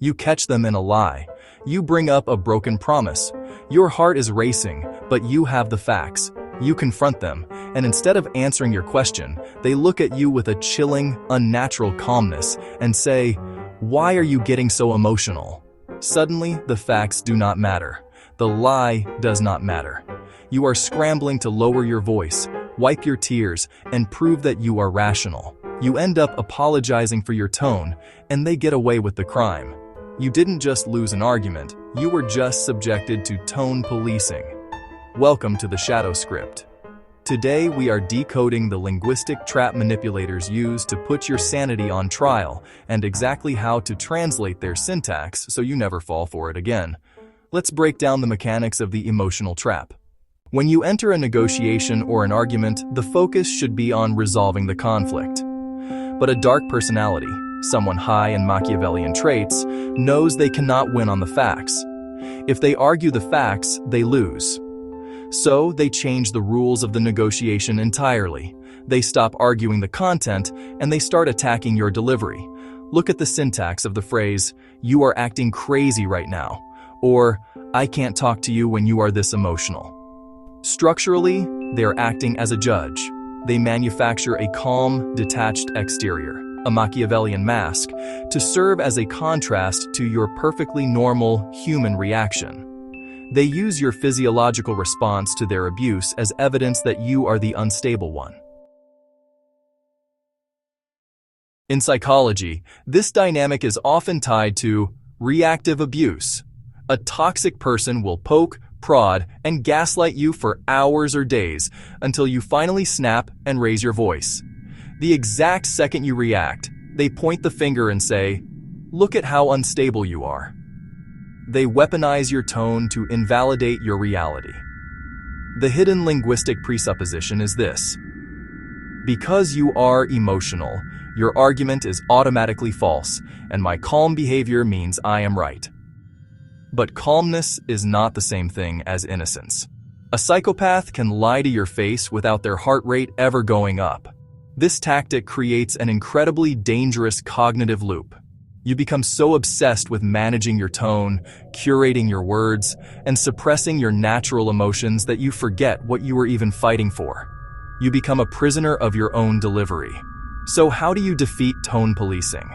You catch them in a lie. You bring up a broken promise. Your heart is racing, but you have the facts. You confront them, and instead of answering your question, they look at you with a chilling, unnatural calmness and say, "Why are you getting so emotional?" Suddenly, the facts do not matter. The lie does not matter. You are scrambling to lower your voice, wipe your tears, and prove that you are rational. You end up apologizing for your tone, and they get away with the crime. You didn't just lose an argument, you were just subjected to tone policing. Welcome to the Shadow Script. Today we are decoding the linguistic trap manipulators use to put your sanity on trial and exactly how to translate their syntax so you never fall for it again. Let's break down the mechanics of the emotional trap. When you enter a negotiation or an argument, the focus should be on resolving the conflict. But a dark personality, someone high in Machiavellian traits, knows they cannot win on the facts. If they argue the facts, they lose. So they change the rules of the negotiation entirely. They stop arguing the content and they start attacking your delivery. Look at the syntax of the phrase, "You are acting crazy right now," or "I can't talk to you when you are this emotional." Structurally, they're acting as a judge. They manufacture a calm, detached exterior, a Machiavellian mask, to serve as a contrast to your perfectly normal human reaction. They use your physiological response to their abuse as evidence that you are the unstable one. In psychology, this dynamic is often tied to reactive abuse. A toxic person will poke, prod, and gaslight you for hours or days until you finally snap and raise your voice. The exact second you react, they point the finger and say, "Look at how unstable you are." They weaponize your tone to invalidate your reality. The hidden linguistic presupposition is this: because you are emotional, your argument is automatically false, and my calm behavior means I am right. But calmness is not the same thing as innocence. A psychopath can lie to your face without their heart rate ever going up. This tactic creates an incredibly dangerous cognitive loop. You become so obsessed with managing your tone, curating your words, and suppressing your natural emotions that you forget what you were even fighting for. You become a prisoner of your own delivery. So how do you defeat tone policing?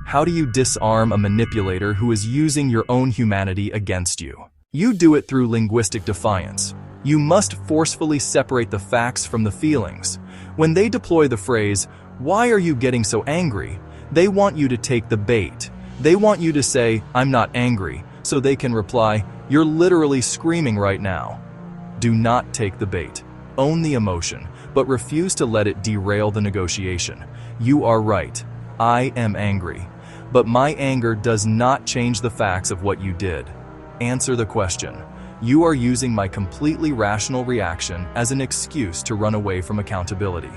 How do you disarm a manipulator who is using your own humanity against you? You do it through linguistic defiance. You must forcefully separate the facts from the feelings. When they deploy the phrase, "Why are you getting so angry?" they want you to take the bait. They want you to say, "I'm not angry," so they can reply, "You're literally screaming right now." Do not take the bait. Own the emotion, but refuse to let it derail the negotiation. You are right. I am angry. But my anger does not change the facts of what you did. Answer the question. You are using my completely rational reaction as an excuse to run away from accountability.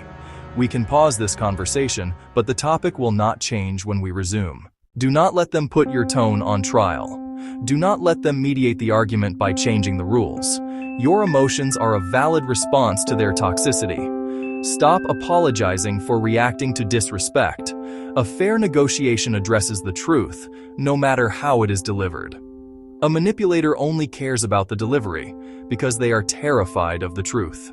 We can pause this conversation, but the topic will not change when we resume. Do not let them put your tone on trial. Do not let them mediate the argument by changing the rules. Your emotions are a valid response to their toxicity. Stop apologizing for reacting to disrespect. A fair negotiation addresses the truth, no matter how it is delivered. A manipulator only cares about the delivery because they are terrified of the truth.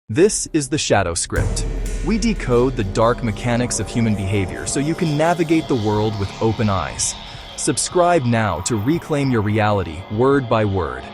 This is the Shadow Script. We decode the dark mechanics of human behavior so you can navigate the world with open eyes. Subscribe now to reclaim your reality word by word.